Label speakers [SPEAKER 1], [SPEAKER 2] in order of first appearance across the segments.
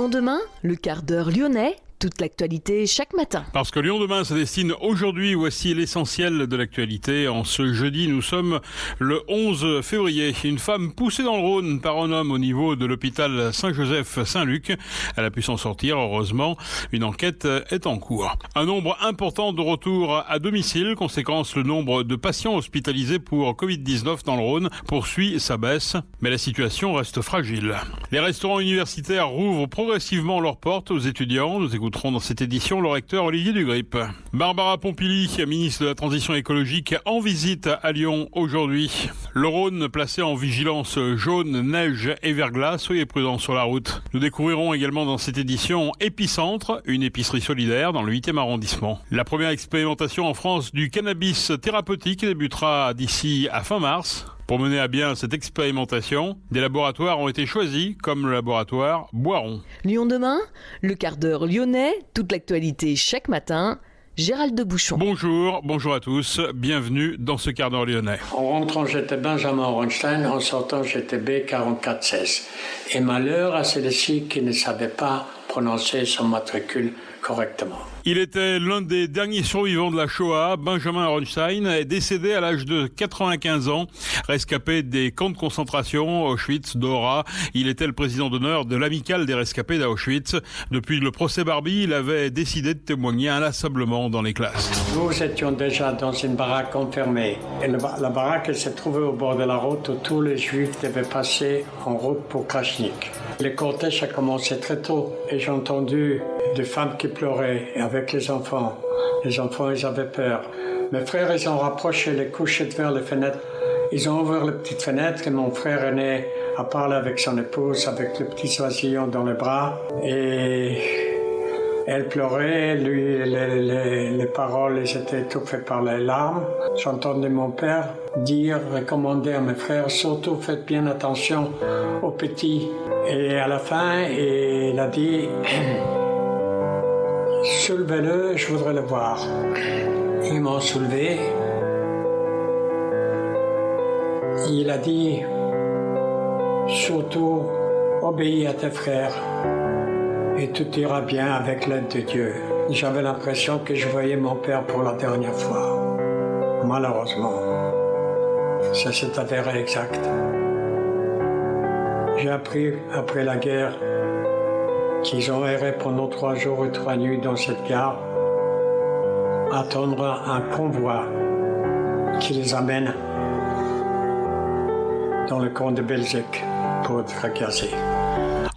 [SPEAKER 1] Lyon demain, le quart d'heure lyonnais, toute l'actualité chaque matin.
[SPEAKER 2] Parce que Lyon demain se destine aujourd'hui, voici l'essentiel de l'actualité. En ce jeudi, nous sommes le 11 février. Une femme poussée dans le Rhône par un homme au niveau de l'hôpital Saint-Joseph-Saint-Luc. Elle a pu s'en sortir, heureusement. Une enquête est en cours. Un nombre important de retours à domicile. Conséquence, le nombre de patients hospitalisés pour Covid-19 dans le Rhône poursuit sa baisse. Mais la situation reste fragile. Les restaurants universitaires rouvrent progressivement leurs portes aux étudiants. Nous écouterons dans cette édition le recteur Olivier Dugrip. Barbara Pompili, ministre de la Transition écologique, en visite à Lyon aujourd'hui. Le Rhône placé en vigilance jaune, neige et verglas. Soyez prudents sur la route. Nous découvrirons également dans cette édition Épicentre, une épicerie solidaire dans le 8e arrondissement. La première expérimentation en France du cannabis thérapeutique débutera d'ici à fin mars. Pour mener à bien cette expérimentation, des laboratoires ont été choisis, comme le laboratoire Boiron.
[SPEAKER 1] Lyon demain, le quart d'heure lyonnais, toute l'actualité chaque matin. Gérald de Bouchon.
[SPEAKER 2] Bonjour à tous, bienvenue dans ce quart d'heure lyonnais.
[SPEAKER 3] En rentrant, j'étais Benjamin Ronstein, en sortant, j'étais B4416. Et malheur à celle-ci qui ne savait pas prononcer son matricule correctement.
[SPEAKER 2] Il était l'un des derniers survivants de la Shoah. Benjamin Ronstein est décédé à l'âge de 95 ans, rescapé des camps de concentration, Auschwitz, Dora. Il était le président d'honneur de l'amicale des rescapés d'Auschwitz. Depuis le procès Barbie, il avait décidé de témoigner inlassablement dans les classes.
[SPEAKER 3] Nous étions déjà dans une baraque enfermée. Et la baraque elle s'est trouvée au bord de la route où tous les juifs devaient passer en route pour Krachnik. Le cortège a commencé très tôt et j'ai entendu des femmes qui pleuraient avec les enfants. Les enfants, ils avaient peur. Mes frères, ils ont rapproché les couchettes vers les fenêtres. Ils ont ouvert les petites fenêtres et mon frère aîné a parlé avec son épouse, avec le petit oisillon dans les bras. Et elle pleurait, lui, les paroles ils étaient étouffées par les larmes. J'entendais mon père recommander à mes frères, surtout faites bien attention aux petits. Et à la fin, il a dit... Soulevez-le, je voudrais le voir. Ils m'ont soulevé. Il a dit, surtout, obéis à tes frères et tout ira bien avec l'aide de Dieu. J'avais l'impression que je voyais mon père pour la dernière fois. Malheureusement, ça s'est avéré exact. J'ai appris après la guerre qu'ils ont erré pendant 3 jours et 3 nuits dans cette gare, attendre un convoi qui les amène dans le camp de Belzec pour être fracassés.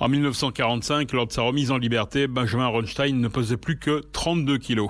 [SPEAKER 2] En 1945, lors de sa remise en liberté, Benjamin Ronstein ne pesait plus que 32 kilos.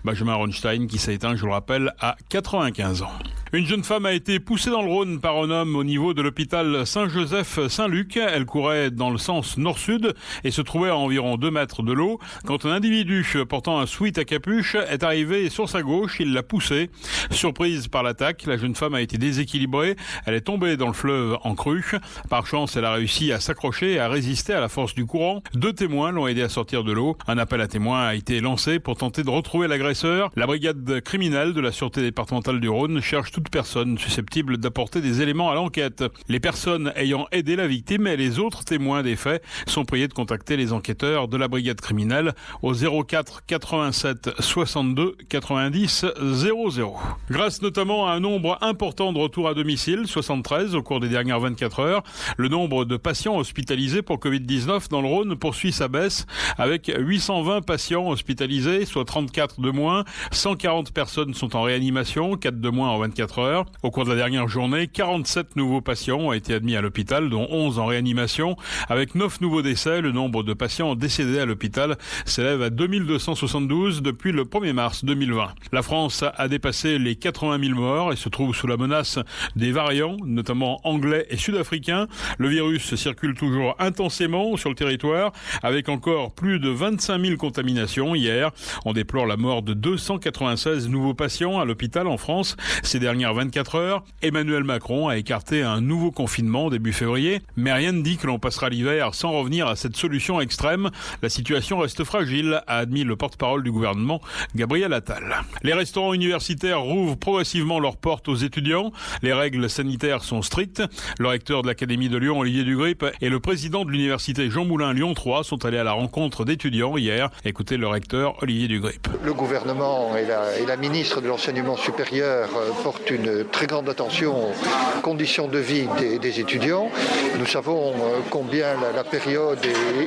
[SPEAKER 2] Benjamin Ronstein qui s'est éteint, je le rappelle, à 95 ans. Une jeune femme a été poussée dans le Rhône par un homme au niveau de l'hôpital Saint-Joseph-Saint-Luc. Elle courait dans le sens nord-sud et se trouvait à environ 2 mètres de l'eau. Quand un individu portant un sweat à capuche est arrivé sur sa gauche, il l'a poussée. Surprise par l'attaque, la jeune femme a été déséquilibrée. Elle est tombée dans le fleuve en crue. Par chance, elle a réussi à s'accrocher et à résister à la force du courant. 2 témoins l'ont aidé à sortir de l'eau. Un appel à témoins a été lancé pour tenter de retrouver l'agresseur. La brigade criminelle de la Sûreté départementale du Rhône cherche toute personne susceptible d'apporter des éléments à l'enquête. Les personnes ayant aidé la victime et les autres témoins des faits sont priés de contacter les enquêteurs de la brigade criminelle au 04 87 62 90 00. Grâce notamment à un nombre important de retours à domicile, 73 au cours des dernières 24 heures, le nombre de patients hospitalisés pour Covid-19 dans le Rhône poursuit sa baisse avec 820 patients hospitalisés, soit 34 de moins. 140 personnes sont en réanimation, 4 de moins en 24 heures. Au cours de la dernière journée, 47 nouveaux patients ont été admis à l'hôpital, dont 11 en réanimation. Avec 9 nouveaux décès, le nombre de patients décédés à l'hôpital s'élève à 2272 depuis le 1er mars 2020. La France a dépassé les 80 000 morts et se trouve sous la menace des variants, notamment anglais et sud-africains. Le virus circule toujours intensément sur le territoire, avec encore plus de 25 000 contaminations hier. On déplore la mort de 296 nouveaux patients à l'hôpital en France ces derniers dernières 24 heures, Emmanuel Macron a écarté un nouveau confinement début février, mais rien ne dit que l'on passera l'hiver sans revenir à cette solution extrême. La situation reste fragile, a admis le porte-parole du gouvernement, Gabriel Attal. Les restaurants universitaires rouvrent progressivement leurs portes aux étudiants. Les règles sanitaires sont strictes. Le recteur de l'Académie de Lyon, Olivier Dugrip, et le président de l'université Jean Moulin Lyon 3 sont allés à la rencontre d'étudiants hier. Écoutez le recteur Olivier Dugrip.
[SPEAKER 4] Le gouvernement et la ministre de l'Enseignement supérieur portent une très grande attention aux conditions de vie des étudiants. Nous savons combien la période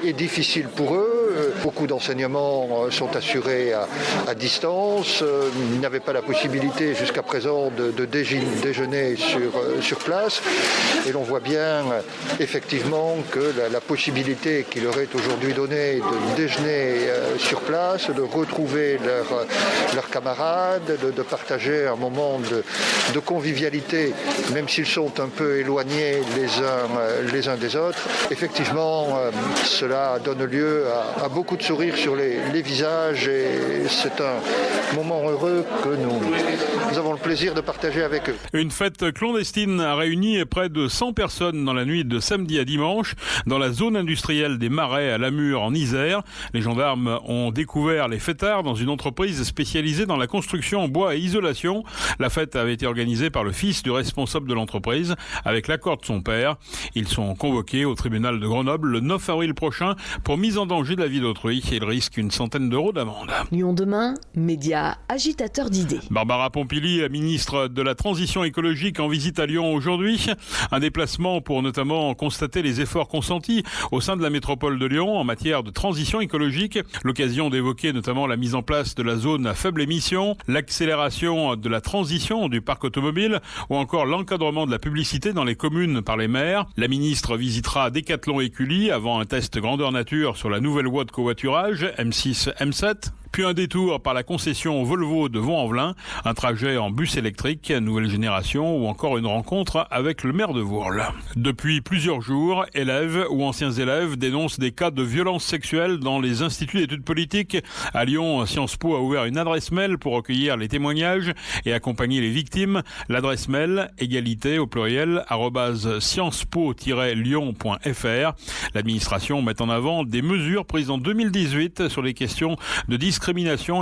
[SPEAKER 4] est difficile pour eux. Beaucoup d'enseignements sont assurés à distance. Ils n'avaient pas la possibilité jusqu'à présent de déjeuner sur place. Et l'on voit bien effectivement que la possibilité qui leur est aujourd'hui donnée de déjeuner sur place, de retrouver leurs camarades, de partager un moment de convivialité, même s'ils sont un peu éloignés les uns des autres. Effectivement, cela donne lieu à beaucoup de sourires sur les visages et c'est un moment heureux que nous avons le plaisir de partager avec eux.
[SPEAKER 2] Une fête clandestine a réuni près de 100 personnes dans la nuit de samedi à dimanche dans la zone industrielle des Marais à Lamure en Isère. Les gendarmes ont découvert les fêtards dans une entreprise spécialisée dans la construction en bois et isolation. La fête avait été organisée par le fils du responsable de l'entreprise avec l'accord de son père. Ils sont convoqués au tribunal de Grenoble le 9 avril prochain pour mise en danger de la vie d'autrui. Ils risquent une centaine d'euros d'amende.
[SPEAKER 1] Lyon demain, média agitateur d'idées.
[SPEAKER 2] Barbara Pompili, ministre de la Transition écologique, en visite à Lyon aujourd'hui. Un déplacement pour notamment constater les efforts consentis au sein de la métropole de Lyon en matière de transition écologique. L'occasion d'évoquer notamment la mise en place de la zone à faible émission, l'accélération de la transition du parc automobile ou encore l'encadrement de la publicité dans les communes par les maires. La ministre visitera Décathlon et Cully avant un test grandeur nature sur la nouvelle voie de covoiturage M6 M7. Puis un détour par la concession Volvo de Vaux-en-Velin, un trajet en bus électrique, nouvelle génération ou encore une rencontre avec le maire de Vourles. Depuis plusieurs jours, élèves ou anciens élèves dénoncent des cas de violences sexuelles dans les instituts d'études politiques. À Lyon, Sciences Po a ouvert une adresse mail pour recueillir les témoignages et accompagner les victimes. L'adresse mail égalité au pluriel @sciencespo-lyon.fr. L'administration met en avant des mesures prises en 2018 sur les questions de discrimination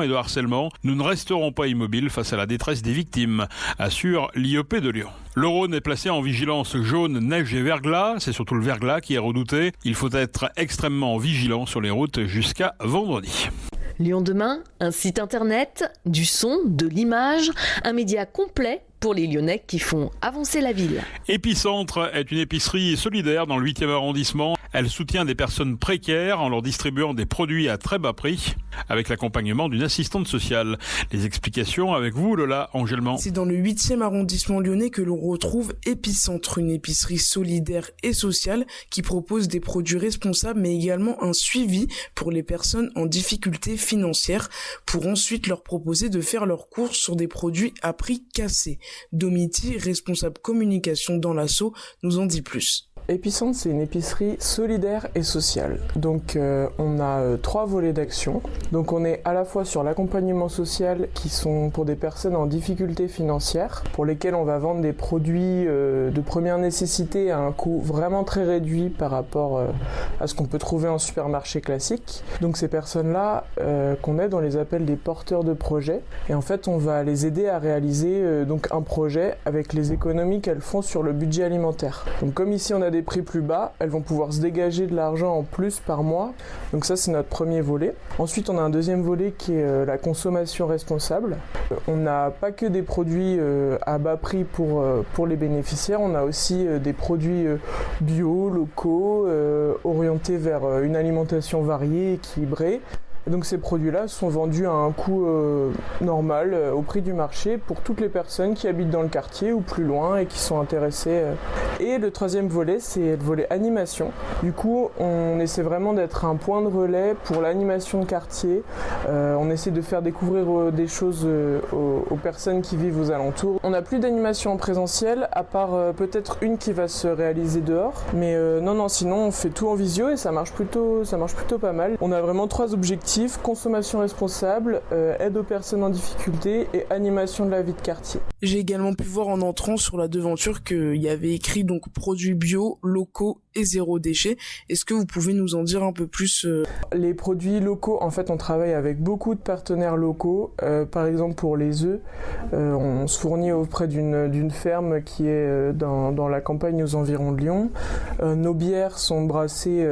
[SPEAKER 2] et de harcèlement. Nous ne resterons pas immobiles face à la détresse des victimes, assure l'IEP de Lyon. Le Rhône est placé en vigilance jaune, neige et verglas. C'est surtout le verglas qui est redouté. Il faut être extrêmement vigilant sur les routes jusqu'à vendredi.
[SPEAKER 1] Lyon demain, un site internet, du son, de l'image, un média complet pour les Lyonnais qui font avancer la ville.
[SPEAKER 2] Épicentre est une épicerie solidaire dans le 8e arrondissement. Elle soutient des personnes précaires en leur distribuant des produits à très bas prix avec l'accompagnement d'une assistante sociale. Les explications avec vous, Lola Angelman.
[SPEAKER 5] C'est dans le 8e arrondissement lyonnais que l'on retrouve Épicentre, une épicerie solidaire et sociale qui propose des produits responsables mais également un suivi pour les personnes en difficulté financière pour ensuite leur proposer de faire leurs courses sur des produits à prix cassés. Domiti, responsable communication dans l'asso, nous en dit plus.
[SPEAKER 6] Épicentre, c'est une épicerie solidaire et sociale. Donc on a 3 volets d'action. Donc on est à la fois sur l'accompagnement social qui sont pour des personnes en difficulté financière, pour lesquelles on va vendre des produits de première nécessité à un coût vraiment très réduit par rapport à ce qu'on peut trouver en supermarché classique. Donc ces personnes-là qu'on aide, on les appelle des porteurs de projets. Et en fait on va les aider à réaliser donc un projet avec les économies qu'elles font sur le budget alimentaire. Donc comme ici on a des prix plus bas, elles vont pouvoir se dégager de l'argent en plus par mois. Donc ça c'est notre premier volet. Ensuite on a un deuxième volet qui est la consommation responsable. On n'a pas que des produits à bas prix pour les bénéficiaires, on a aussi des produits bio, locaux, orientés vers une alimentation variée, équilibrée. Et donc ces produits-là sont vendus à un coût normal au prix du marché pour toutes les personnes qui habitent dans le quartier ou plus loin et qui sont intéressées Et le troisième volet, c'est le volet animation. Du coup, on essaie vraiment d'être un point de relais pour l'animation de quartier. On essaie de faire découvrir des choses aux personnes qui vivent aux alentours. On n'a plus d'animation en présentiel, à part peut-être une qui va se réaliser dehors. Mais non, sinon on fait tout en visio et ça marche plutôt pas mal. On a vraiment 3 objectifs: consommation responsable, aide aux personnes en difficulté et animation de la vie de quartier.
[SPEAKER 5] J'ai également pu voir en entrant sur la devanture qu'il y avait écrit donc produits bio, locaux et zéro déchet. Est-ce que vous pouvez nous en dire un peu plus
[SPEAKER 6] Les produits locaux, en fait, on travaille avec beaucoup de partenaires locaux. Par exemple, pour les œufs, on se fournit auprès d'une ferme qui est dans la campagne aux environs de Lyon. Nos bières sont brassées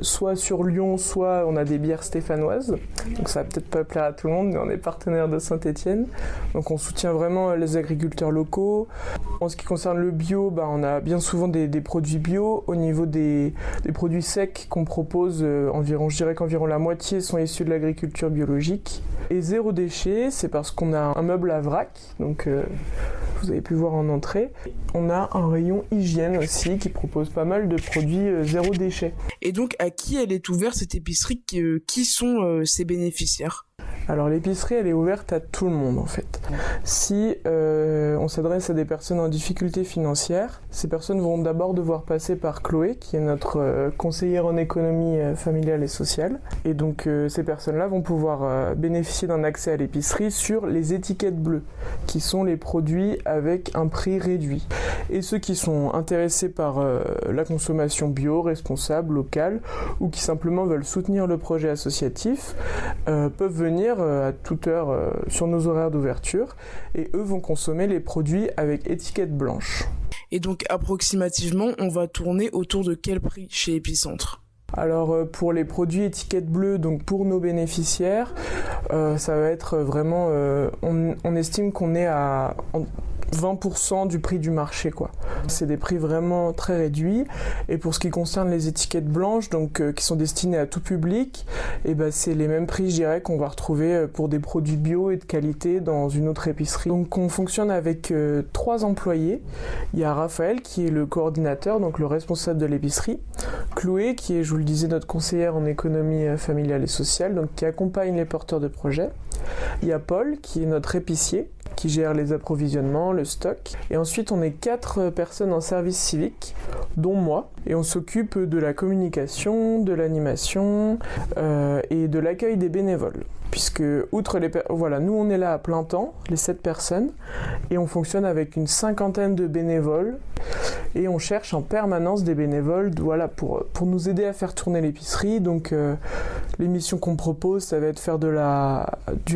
[SPEAKER 6] soit sur Lyon, soit on a des bières stéphanoises. Donc ça va peut-être pas plaire à tout le monde, mais on est partenaire de Saint-Étienne. Donc on soutient vraiment les agriculteurs locaux. En ce qui concerne le bio, on a bien souvent des produits bio. Au niveau des produits secs qu'on propose, je dirais qu'environ la moitié sont issus de l'agriculture biologique. Et zéro déchet, c'est parce qu'on a un meuble à vrac, donc vous avez pu voir en entrée. On a un rayon hygiène aussi qui propose pas mal de produits zéro déchet.
[SPEAKER 5] Et donc à qui elle est ouverte cette épicerie, qui sont ses bénéficiaires ?
[SPEAKER 6] Alors l'épicerie, elle est ouverte à tout le monde en fait. Si on s'adresse à des personnes en difficulté financière, ces personnes vont d'abord devoir passer par Chloé, qui est notre conseillère en économie familiale et sociale. Et donc ces personnes-là vont pouvoir bénéficier d'un accès à l'épicerie sur les étiquettes bleues, qui sont les produits avec un prix réduit. Et ceux qui sont intéressés par la consommation bio, responsable, locale, ou qui simplement veulent soutenir le projet associatif, peuvent venir à toute heure sur nos horaires d'ouverture, et eux vont consommer les produits avec étiquette blanche.
[SPEAKER 5] Et donc approximativement, on va tourner autour de quel prix chez Épicentre ?
[SPEAKER 6] Alors pour les produits étiquette bleue, donc pour nos bénéficiaires, ça va être vraiment, on estime qu'on est à 20% du prix du marché, quoi. C'est des prix vraiment très réduits. Et pour ce qui concerne les étiquettes blanches, donc qui sont destinées à tout public, c'est les mêmes prix, je dirais, qu'on va retrouver pour des produits bio et de qualité dans une autre épicerie. Donc on fonctionne avec 3 employés. Il y a Raphaël qui est le coordinateur, donc le responsable de l'épicerie. Chloé qui est, je vous le disais, notre conseillère en économie familiale et sociale, donc qui accompagne les porteurs de projets. Il y a Paul qui est notre épicier, qui gère les approvisionnements, le stock. Et ensuite, on est 4 personnes en service civique, dont moi. Et on s'occupe de la communication, de l'animation et de l'accueil des bénévoles. Puisque, outre nous on est là à plein temps, les 7 personnes, et on fonctionne avec une 50aine de bénévoles, et on cherche en permanence des bénévoles, pour nous aider à faire tourner l'épicerie. Donc les missions qu'on propose, ça va être faire du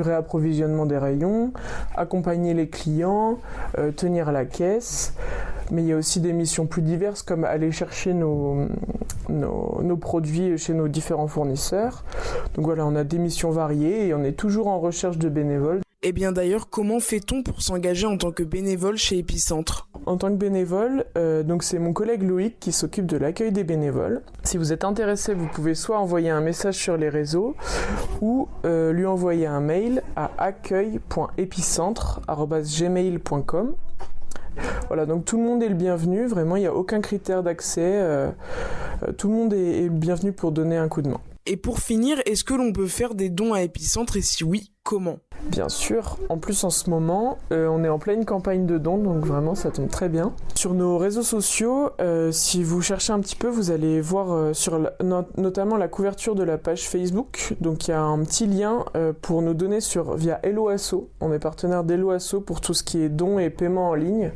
[SPEAKER 6] réapprovisionnement des rayons, accompagner les clients, tenir la caisse. Mais il y a aussi des missions plus diverses comme aller chercher nos produits chez nos différents fournisseurs. Donc voilà, on a des missions variées et on est toujours en recherche de bénévoles.
[SPEAKER 5] Et bien d'ailleurs, comment fait-on pour s'engager en tant que bénévole chez Épicentre ?
[SPEAKER 6] En tant que bénévole, donc c'est mon collègue Loïc qui s'occupe de l'accueil des bénévoles. Si vous êtes intéressé, vous pouvez soit envoyer un message sur les réseaux ou lui envoyer un mail à accueil.epicentre@gmail.com. Voilà, donc tout le monde est le bienvenu, vraiment il n'y a aucun critère d'accès, tout le monde est le bienvenu pour donner un coup de main.
[SPEAKER 5] Et pour finir, est-ce que l'on peut faire des dons à Épicentre et si oui, comment ?
[SPEAKER 6] Bien sûr, en plus en ce moment, on est en pleine campagne de dons, donc vraiment ça tombe très bien. Sur nos réseaux sociaux, si vous cherchez un petit peu, vous allez voir notamment la couverture de la page Facebook. Donc il y a un petit lien pour nous donner via Hello Asso. On est partenaire d'Hello Asso pour tout ce qui est dons et paiements en ligne.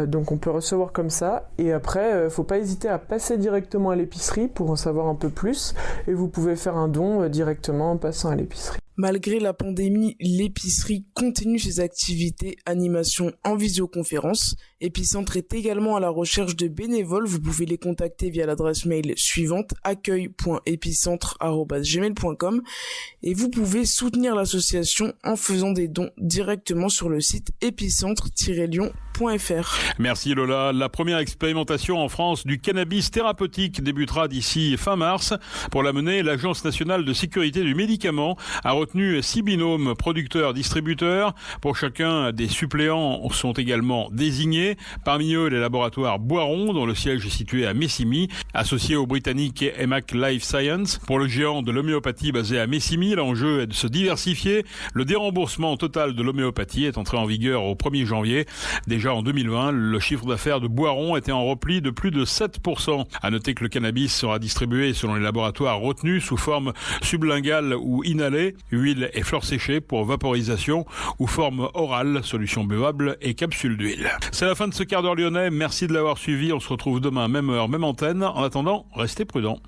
[SPEAKER 6] Donc on peut recevoir comme ça. Et après, faut pas hésiter à passer directement à l'épicerie pour en savoir un peu plus. Et vous pouvez faire un don directement en passant à l'épicerie.
[SPEAKER 5] Malgré la pandémie, l'épicerie continue ses activités, animation en visioconférence. Épicentre est également à la recherche de bénévoles. Vous pouvez les contacter via l'adresse mail suivante, accueil.epicentre@gmail.com, et vous pouvez soutenir l'association en faisant des dons directement sur le site épicentre-lyon.fr. cannabis.fr.
[SPEAKER 2] Merci Lola. La première expérimentation en France du cannabis thérapeutique débutera d'ici fin mars. Pour la mener, l'Agence nationale de sécurité du médicament a retenu 6 binômes producteurs-distributeurs. Pour chacun, des suppléants sont également désignés. Parmi eux, les laboratoires Boiron, dont le siège est situé à Messimy, associé au britannique EMAC Life Science. Pour le géant de l'homéopathie basé à Messimy, l'enjeu est de se diversifier. Le déremboursement total de l'homéopathie est entré en vigueur au 1er janvier. Déjà en 2020, le chiffre d'affaires de Boiron était en repli de plus de 7%. À noter que le cannabis sera distribué selon les laboratoires retenus sous forme sublinguale ou inhalée, huile et fleurs séchées pour vaporisation ou forme orale, solution buvable et capsule d'huile. C'est la fin de ce quart d'heure lyonnais. Merci de l'avoir suivi. On se retrouve demain, même heure, même antenne. En attendant, restez prudents.